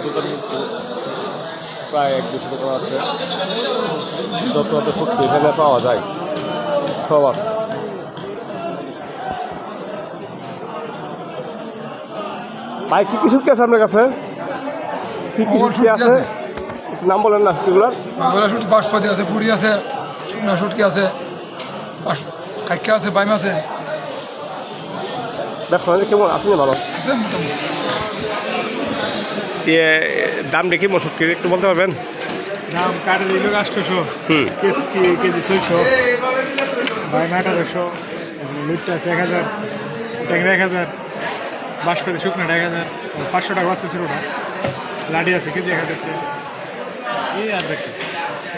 দোকান কিন্তু প্রায় 1-200 দোকান আছে। যত ফুটকি এখানে পাওয়া যায় সব আছে। ভাই কি কি শুটকি আছে আপনার কাছে? কি কি শুটকি আছে নাম বলেন না শুটকিগুলোর? শুটকি বাঁশপাতি আছে, পুরি আছে, শুকনা শুটকি আছে, খাইকা আছে, বাইম আছে। ব্যবসা কেমন আছে না? ভালো আছে মোটামুটি। দাম দেখি শুটকির একটু বলতে পারবেন? দাম কাঠের এলো 800, কেজি 600, বাইম 1800, লুটটা আছে 1000, ট্যাংরা 1000, বাঁশপাতি শুকনাটা 1000, 500 টাকা আছে ছোটোটা, লাডি আছে কেজি 1000 টাকা, এই আর দেখি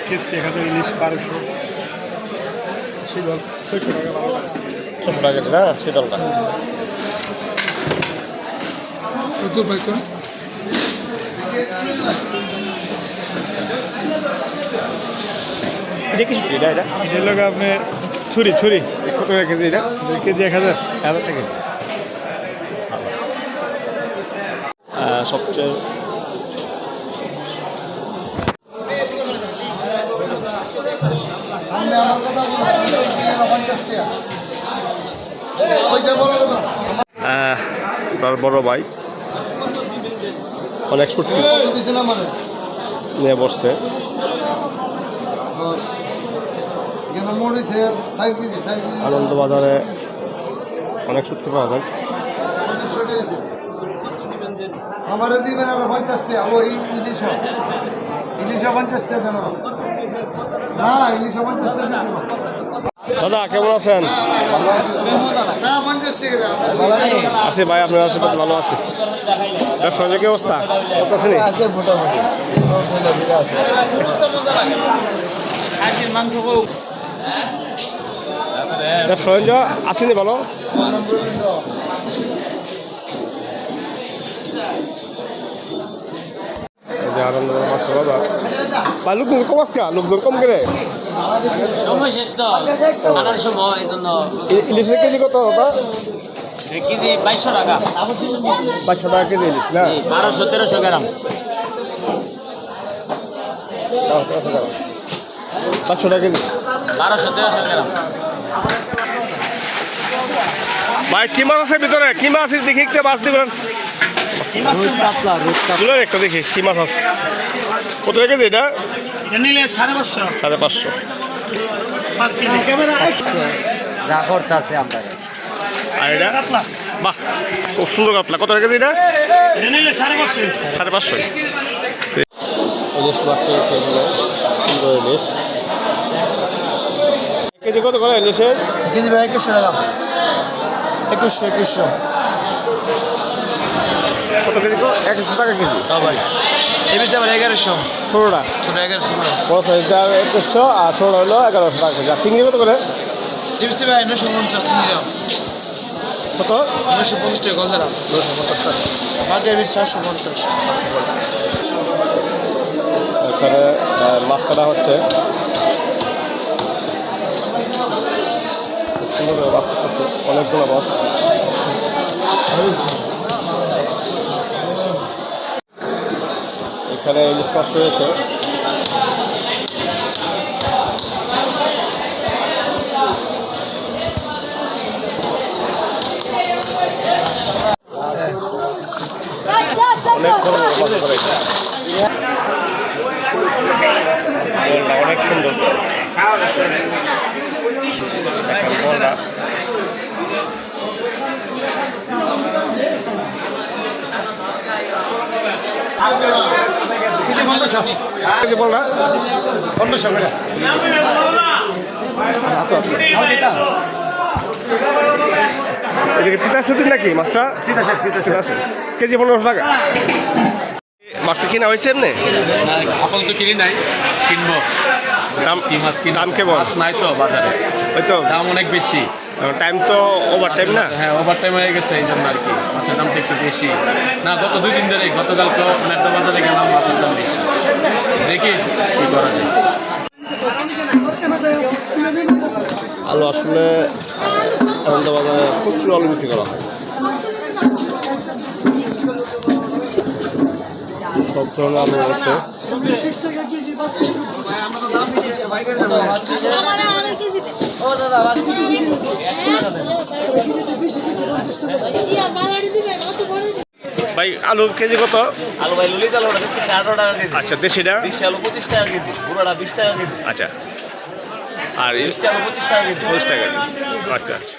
কেজি 1000, ইলিশ 1200, শীতল 600 টাকা, 600 টাকা কেজি না শীতলটা? প্রচুর ভাই কোন এটা কি শুটকি? এটা এটার লোক আপনার ছুরি কত টাকা কেজি? এটা কেজি 1000 টাকা। সবচেয়ে বড় ভাই অনেক শুটকি নিয়ে বসছে। আনন্দবাজারে অনেক শুটকি পাওয়া যায়। আমার দিবেন আরো 50 টাকা, ওই ইলিশ 50 টাকা না, ইলিশ 50 টাকা। দাদা কেমন আছেন? না 50 টাকা আছি ভাই, আপনার আশীর্বাদ ভালো আছে। ব্যবসা কি অবস্থা করতেছে? আছে মোটামুটি আছে। ব্যবসা আসেনি ভালো? আনন্দ মাছ বাবা বা লোকজন কম আজকা, লোকজন কম করে। সময় শেষ তো আনার সময় এই জন্য। ইলিশের কেজি কত দাদা? কেজি 2200 টাকা। 500 টাকা কেজি ইলিশ না? 1200-1300 গ্রাম। 500 টাকা কেজি। 1200-1300 গ্রাম। ভাই কি মাছ আছে ভিতরে? কি মাছ আছে দেখি, একটা মাছ দিবেন একটা দেখি কি মাছ আছে। কত টাকা কেজি এটা? নিলে 550, 550। 5 কেজি রাখরটা আছে আমরা। আর এটা বাহ খুব সুন্দর কাতলা। কত টাকা কেজি এটা? নিলে 550, 550। ইলিশ মাছ পেয়েছে এখানে, সুন্দর ইলিশ। কেজি কত করে ইলিশের? কেজি ভাই 2100 টাকা। 2100 কত কেজি? 100 টাকা কেজি। ভাই এই বিচে আবার 1100। ছোটোটা ছোট 1100। বড় সাইজটা 2100 আর ছোটো হলো 1100 টাকা কেজি। আর চিংড়ি কত করে? এই বিচে ভাই 950 নিলাম। কত? 950 টাকা গলদারা। 950 টাকা। বাজারে 450। এখানে মাছ কাটা হচ্ছে। সুন্দর মাছ কাটছে, অনেকগুলো মাছ। এখানে ইলিশ মাছ রয়েছে। অনেক সুন্দর। বল না 1500 টাকা। এটা কি তিতাসুতির নাকি মাছটা? তিতাসে কেজি 1500 টাকা। মাছটা কিনা হয়েছে এমনি? আপাতত কিনি নাই, কিনবো। দাম কি মাছ কিনা? দাম কেমন? মাছ নাই তো বাজারে, হয়তো দাম অনেক বেশি। টাইম তো ওভার টাইম না? হ্যাঁ, ওভার টাইম হয়ে গেছে, এই জন্য আর কি মাছের দামটা একটু বেশি। না, গত 2 দিন ধরে, গতকালকে মেট্রো বাজারে গেলাম, মাছের দাম বেশি। দেখি কি করা যায়। আলু আসলে আনন্দবাজারে প্রচুর আলু বিক্রি করা হয়। সব ধরনের আলু রয়েছে। ভাই আলু কেজি কত? আলু ভাই লুলি চাল ওটা দিচ্ছি 18 টাকা কেজি। আচ্ছা দেশিটা? দেশি আলু 25 টাকা কেজি, পুরোটা 20 টাকা কেজি। আচ্ছা আর মিষ্টি আলু 25 টাকা কেজি। 25 টাকা। আচ্ছা আচ্ছা।